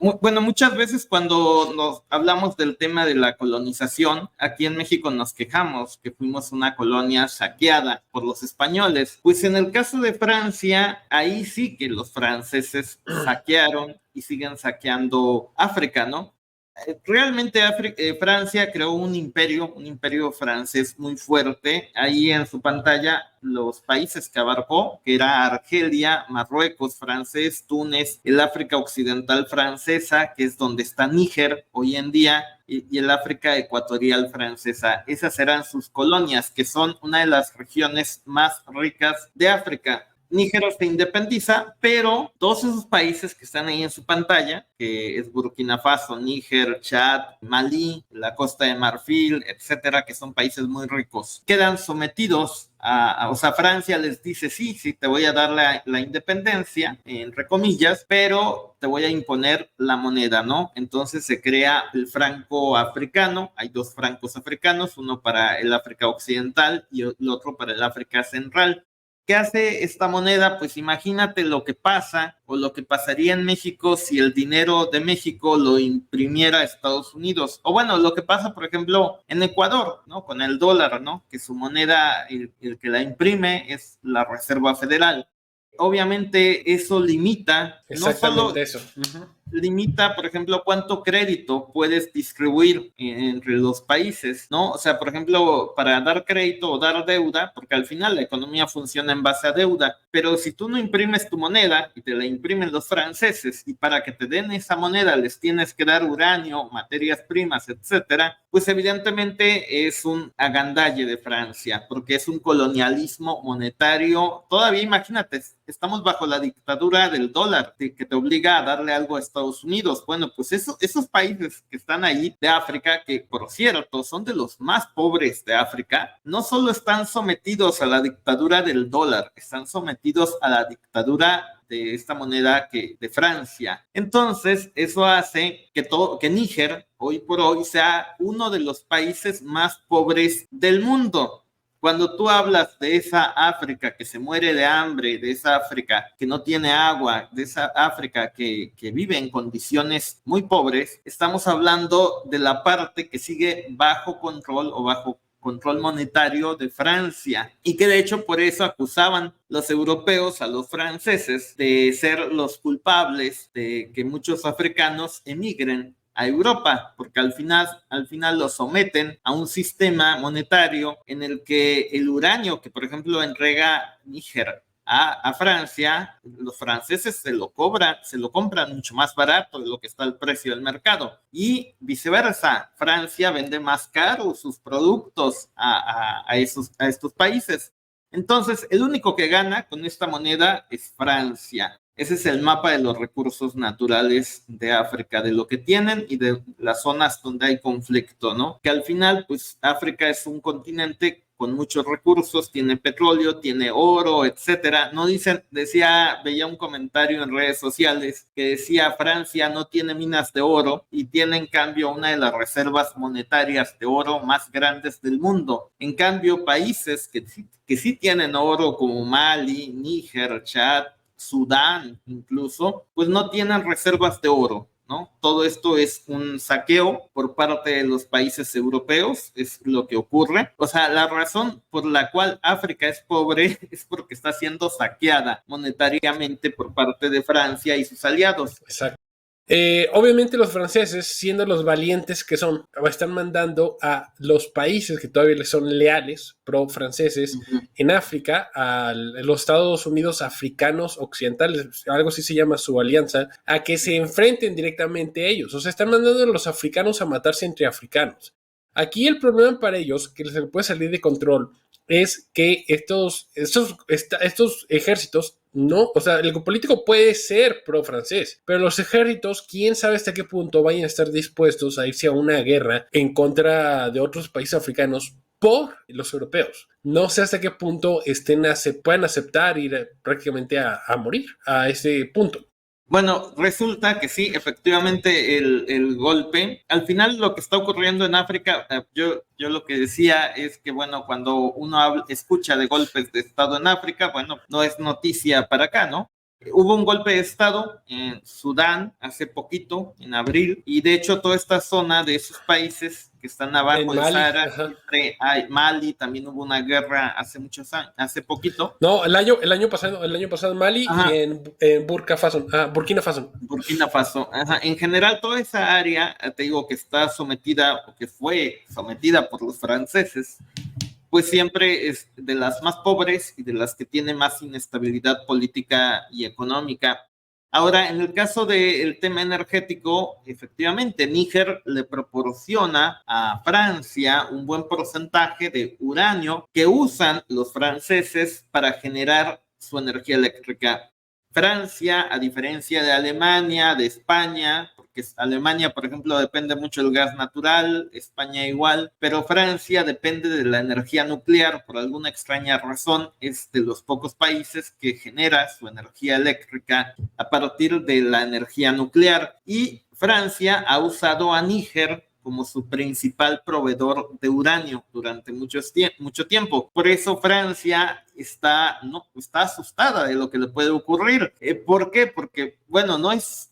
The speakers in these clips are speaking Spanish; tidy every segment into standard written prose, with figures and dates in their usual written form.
Bueno, muchas veces cuando nos hablamos del tema de la colonización, aquí en México nos quejamos que fuimos una colonia saqueada por los españoles. Pues en el caso de Francia, ahí sí que los franceses saquearon y siguen saqueando África, ¿no? Realmente Francia creó un imperio francés muy fuerte. Ahí en su pantalla los países que abarcó, que era Argelia, Marruecos, francés, Túnez, el África Occidental francesa, que es donde está Níger hoy en día, y el África Ecuatorial francesa. Esas eran sus colonias, que son una de las regiones más ricas de África. Níger se independiza, pero todos esos países que están ahí en su pantalla, que es Burkina Faso, Níger, Chad, Malí, la Costa de Marfil, etcétera, que son países muy ricos, quedan sometidos o sea, Francia les dice, sí, sí, te voy a dar la independencia, entre comillas, pero te voy a imponer la moneda, ¿no? Entonces se crea el franco africano, hay dos francos africanos, uno para el África Occidental y el otro para el África Central. ¿Qué hace esta moneda? Pues imagínate lo que pasa o lo que pasaría en México si el dinero de México lo imprimiera Estados Unidos. O bueno, lo que pasa, por ejemplo, en Ecuador, ¿no? Con el dólar, ¿no? Que su moneda, el que la imprime es la Reserva Federal. Obviamente eso limita, no Exactamente solo eso. Uh-huh. limita, por ejemplo, cuánto crédito puedes distribuir entre los países, ¿no? O sea, por ejemplo, para dar crédito o dar deuda, porque al final la economía funciona en base a deuda, pero si tú no imprimes tu moneda y te la imprimen los franceses y para que te den esa moneda les tienes que dar uranio, materias primas, etcétera, pues evidentemente es un agandalle de Francia, porque es un colonialismo monetario. Todavía imagínate, estamos bajo la dictadura del dólar, que te obliga a darle algo a Estados Unidos. Bueno, pues esos países que están ahí de África, que por cierto son de los más pobres de África, no solo están sometidos a la dictadura del dólar, están sometidos a la dictadura de esta moneda de Francia. Entonces, eso hace que Níger, hoy por hoy, sea uno de los países más pobres del mundo. Cuando tú hablas de esa África que se muere de hambre, de esa África que no tiene agua, de esa África que vive en condiciones muy pobres, estamos hablando de la parte que sigue bajo control o bajo control monetario de Francia, y que de hecho por eso acusaban los europeos a los franceses de ser los culpables de que muchos africanos emigren a Europa, porque al final los someten a un sistema monetario en el que el uranio que, por ejemplo, entrega Níger a Francia, los franceses se lo compran mucho más barato de lo que está el precio del mercado, y viceversa, Francia vende más caro sus productos a estos países. Entonces, el único que gana con esta moneda es Francia. Ese es el mapa de los recursos naturales de África, de lo que tienen y de las zonas donde hay conflicto, ¿no? Que al final, pues África es un continente con muchos recursos, tiene petróleo, tiene oro, etcétera. No dicen, veía un comentario en redes sociales que decía Francia no tiene minas de oro y tiene en cambio una de las reservas monetarias de oro más grandes del mundo. En cambio, países que sí tienen oro como Mali, Níger, Chad, Sudán incluso, pues no tienen reservas de oro, ¿no? Todo esto es un saqueo por parte de los países europeos, es lo que ocurre. O sea, la razón por la cual África es pobre es porque está siendo saqueada monetariamente por parte de Francia y sus aliados. Exacto. Obviamente los franceses, siendo los valientes que son, están mandando a los países que todavía les son leales, pro-franceses, en África, a los Estados Unidos africanos occidentales, algo así se llama su alianza, a que se enfrenten directamente a ellos. O sea, están mandando a los africanos a matarse entre africanos. Aquí el problema para ellos, que se puede salir de control, es que estos ejércitos no, o sea, el político puede ser pro-francés, pero los ejércitos, quién sabe hasta qué punto vayan a estar dispuestos a irse a una guerra en contra de otros países africanos por los europeos. No sé hasta qué punto puedan aceptar ir prácticamente a morir a ese punto. Bueno, resulta que sí, efectivamente el golpe, al final lo que está ocurriendo en África, yo lo que decía es que, bueno, cuando uno escucha de golpes de Estado en África, bueno, no es noticia para acá, ¿no? Hubo un golpe de estado en Sudán hace poquito, en abril, y de hecho toda esta zona de esos países que están abajo del Sahara, Mali, también hubo una guerra hace muchos años, hace poquito. No, el año pasado en Mali. Ajá. Y en Burkina Faso. Burkina Faso. Ajá. En general, toda esa área, te digo, que está sometida, o que fue sometida por los franceses, pues siempre es de las más pobres y de las que tiene más inestabilidad política y económica. Ahora, en el caso del tema energético, efectivamente, Níger le proporciona a Francia un buen porcentaje de uranio que usan los franceses para generar su energía eléctrica. Francia, a diferencia de Alemania, de España, porque Alemania, por ejemplo, depende mucho del gas natural, España igual, pero Francia depende de la energía nuclear, por alguna extraña razón, es de los pocos países que genera su energía eléctrica a partir de la energía nuclear. Y Francia ha usado a Níger como su principal proveedor de uranio durante mucho tiempo. Por eso Francia está asustada de lo que le puede ocurrir. ¿Por qué? Porque, bueno, no es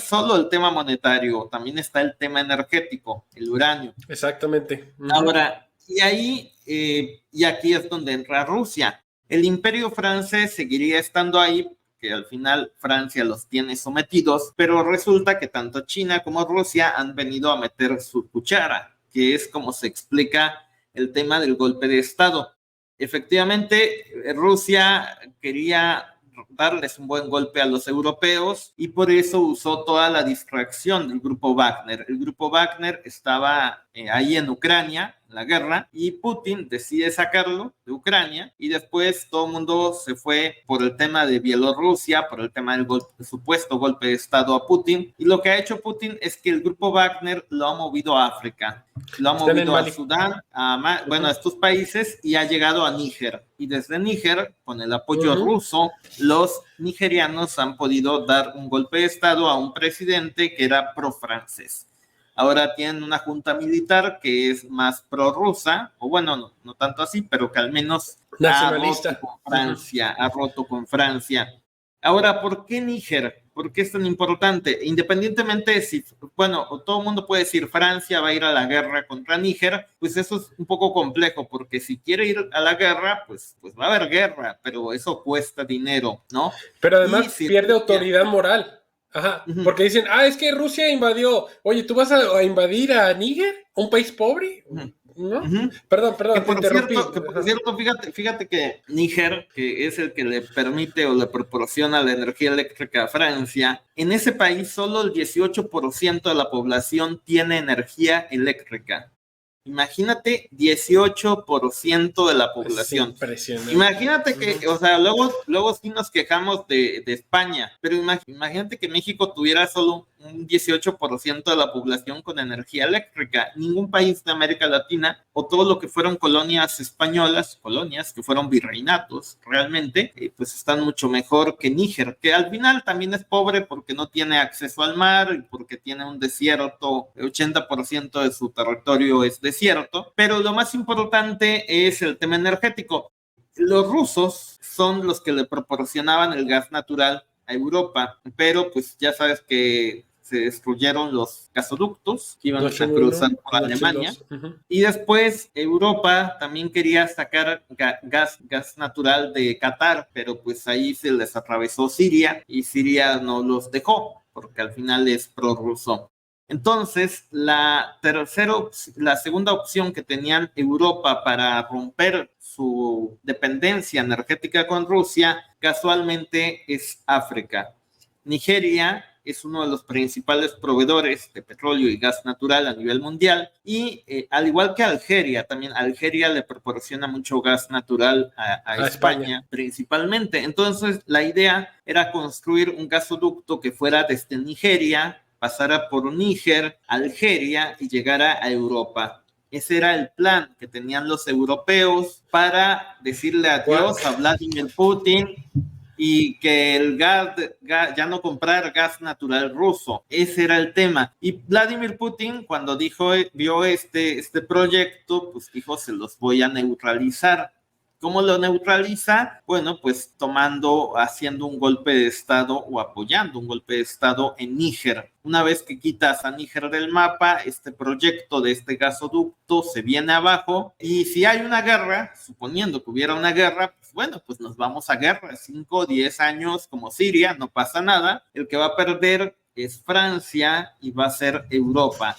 solo el tema monetario, también está el tema energético, el uranio. Exactamente. Ahora, y aquí es donde entra Rusia. El imperio francés seguiría estando ahí, que al final Francia los tiene sometidos, pero resulta que tanto China como Rusia han venido a meter su cuchara, que es como se explica el tema del golpe de Estado. Efectivamente, Rusia quería darles un buen golpe a los europeos y por eso usó toda la distracción del grupo Wagner. El grupo Wagner estaba ahí en Ucrania, en la guerra, y Putin decide sacarlo de Ucrania y después todo el mundo se fue por el tema de Bielorrusia, por el tema del supuesto golpe de Estado a Putin, y lo que ha hecho Putin es que el grupo Wagner lo ha movido a África, lo ha movido a Sudán, a estos países, y ha llegado a Níger, y desde Níger, con el apoyo ruso, los nigerianos han podido dar un golpe de Estado a un presidente que era pro-francés. Ahora tienen una junta militar que es más prorrusa, o bueno, no tanto así, pero que al menos nacionalista. Ha roto con Francia. Ahora, ¿por qué Níger? ¿Por qué es tan importante? Independientemente de si, bueno, todo el mundo puede decir Francia va a ir a la guerra contra Níger, pues eso es un poco complejo, porque si quiere ir a la guerra, pues va a haber guerra, pero eso cuesta dinero, ¿no? Pero además pierde autoridad moral. Ajá, porque dicen, es que Rusia invadió. Oye, ¿tú vas a invadir a Níger? ¿Un país pobre? ¿No? Perdón, te interrumpí. Por cierto, fíjate que Níger, que es el que le permite o le proporciona la energía eléctrica a Francia, en ese país solo el 18% de la población tiene energía eléctrica. Imagínate, 18% de la población. Es impresionante. Imagínate que, o sea, luego sí nos quejamos de España, pero imagínate que México tuviera solo un 18% de la población con energía eléctrica. Ningún país de América Latina, o todo lo que fueron colonias españolas, colonias que fueron virreinatos realmente, pues están mucho mejor que Níger, que al final también es pobre porque no tiene acceso al mar y porque tiene un desierto, el 80% de su territorio es desierto, pero lo más importante es el tema energético. Los rusos son los que le proporcionaban el gas natural a Europa, pero pues ya sabes que se destruyeron los gasoductos que iban a cruzar por Alemania. Y después Europa también quería sacar gas natural de Qatar, pero pues ahí se les atravesó Siria y Siria no los dejó porque al final es prorruso. Entonces, la segunda opción que tenían Europa para romper su dependencia energética con Rusia, casualmente es África. Nigeria es uno de los principales proveedores de petróleo y gas natural a nivel mundial y al igual que Algeria, también Algeria le proporciona mucho gas natural a España principalmente. Entonces, la idea era construir un gasoducto que fuera desde Nigeria, pasara por Níger, Algeria y llegara a Europa. Ese era el plan que tenían los europeos para decirle adiós a Vladimir Putin y que el gas ya no comprar gas natural ruso. Ese era el tema. Y Vladimir Putin, cuando vio este proyecto, pues dijo, se los voy a neutralizar. ¿Cómo lo neutraliza? Bueno, pues haciendo un golpe de Estado o apoyando un golpe de Estado en Níger. Una vez que quitas a Níger del mapa, este proyecto de este gasoducto se viene abajo, y si hay una guerra, suponiendo que hubiera una guerra, pues bueno, pues nos vamos a guerra, 5 o 10 años como Siria, no pasa nada. El que va a perder es Francia y va a ser Europa.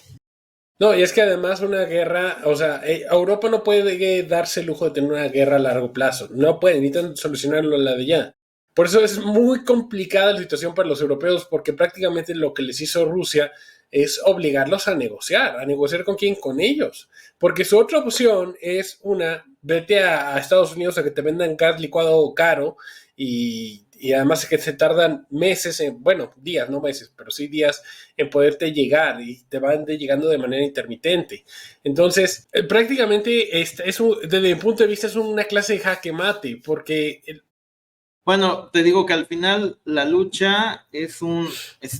No, y es que además una guerra, o sea, Europa no puede darse el lujo de tener una guerra a largo plazo. No puede, necesitan solucionarlo a la de ya. Por eso es muy complicada la situación para los europeos, porque prácticamente lo que les hizo Rusia es obligarlos a negociar con quién, con ellos. Porque su otra opción es vete a Estados Unidos a que te vendan gas licuado caro y además es que se tardan meses, días, no meses, pero sí días en poderte llegar y te van llegando de manera intermitente. Entonces, prácticamente desde mi punto de vista es una clase de jaque mate, porque bueno, te digo que al final la lucha es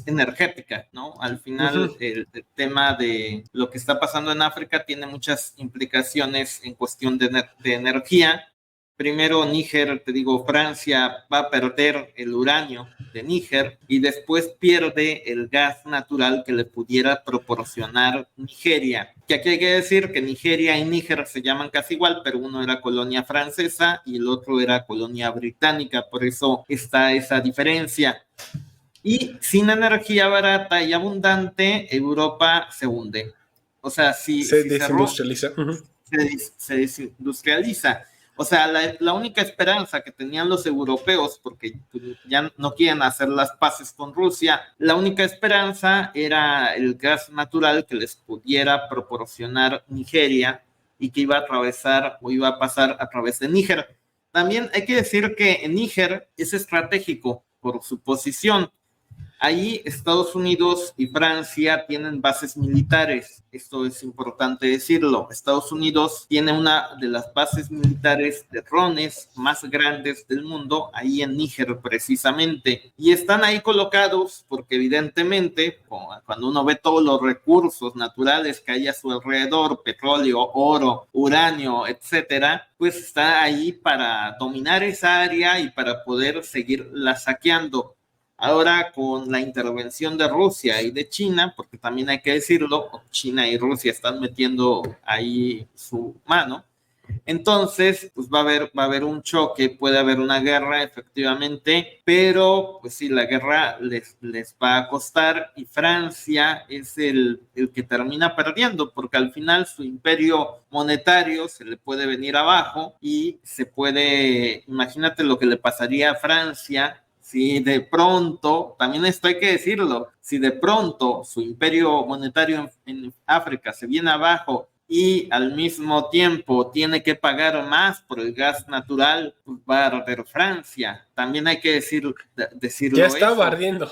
energética, ¿no? Al final el tema de lo que está pasando en África tiene muchas implicaciones en cuestión de energía. Primero Níger, te digo, Francia va a perder el uranio de Níger y después pierde el gas natural que le pudiera proporcionar Nigeria. Que aquí hay que decir que Nigeria y Níger se llaman casi igual, pero uno era colonia francesa y el otro era colonia británica, por eso está esa diferencia. Y sin energía barata y abundante, Europa se hunde. O sea, se desindustrializa. Se desindustrializa. O sea, la única esperanza que tenían los europeos, porque ya no quieren hacer las paces con Rusia, la única esperanza era el gas natural que les pudiera proporcionar Nigeria y que iba a atravesar o iba a pasar a través de Níger. También hay que decir que en Níger es estratégico por su posición. Ahí Estados Unidos y Francia tienen bases militares, esto es importante decirlo. Estados Unidos tiene una de las bases militares de drones más grandes del mundo, ahí en Níger precisamente, y están ahí colocados porque evidentemente cuando uno ve todos los recursos naturales que hay a su alrededor, petróleo, oro, uranio, etcétera, pues está ahí para dominar esa área y para poder seguirla saqueando. Ahora con la intervención de Rusia y de China, porque también hay que decirlo, China y Rusia están metiendo ahí su mano, entonces pues va a haber un choque, puede haber una guerra efectivamente, pero pues sí, la guerra les va a costar y Francia es el que termina perdiendo, porque al final su imperio monetario se le puede venir abajo y imagínate lo que le pasaría a Francia si de pronto, también esto hay que decirlo, si de pronto su imperio monetario en África se viene abajo y al mismo tiempo tiene que pagar más por el gas natural, pues va a arder Francia. También hay que decirlo ya estaba eso. ardiendo.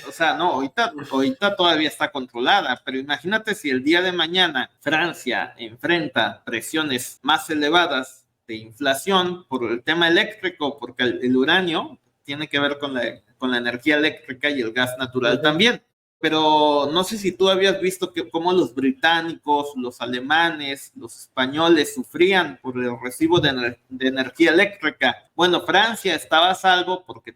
O sea, no, ahorita todavía está controlada, pero imagínate si el día de mañana Francia enfrenta presiones más elevadas de inflación por el tema eléctrico, porque el uranio tiene que ver con la energía eléctrica y el gas natural también. Pero no sé si tú habías visto cómo los británicos, los alemanes, los españoles sufrían por el recibo de energía eléctrica. Bueno, Francia estaba a salvo porque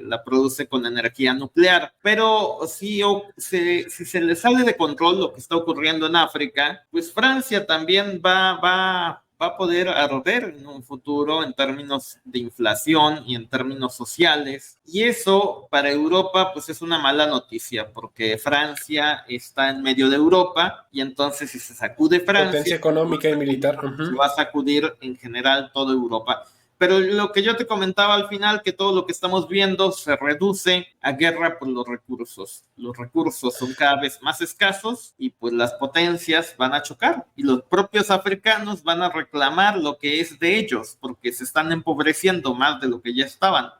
la produce con energía nuclear, pero si se le sale de control lo que está ocurriendo en África, pues Francia también va a poder arder en un futuro en términos de inflación y en términos sociales. Y eso para Europa pues es una mala noticia porque Francia está en medio de Europa y entonces si se sacude Francia, potencia económica y militar, se va a sacudir en general toda Europa. Pero lo que yo te comentaba al final, que todo lo que estamos viendo se reduce a guerra por los recursos. Los recursos son cada vez más escasos y pues las potencias van a chocar y los propios africanos van a reclamar lo que es de ellos porque se están empobreciendo más de lo que ya estaban.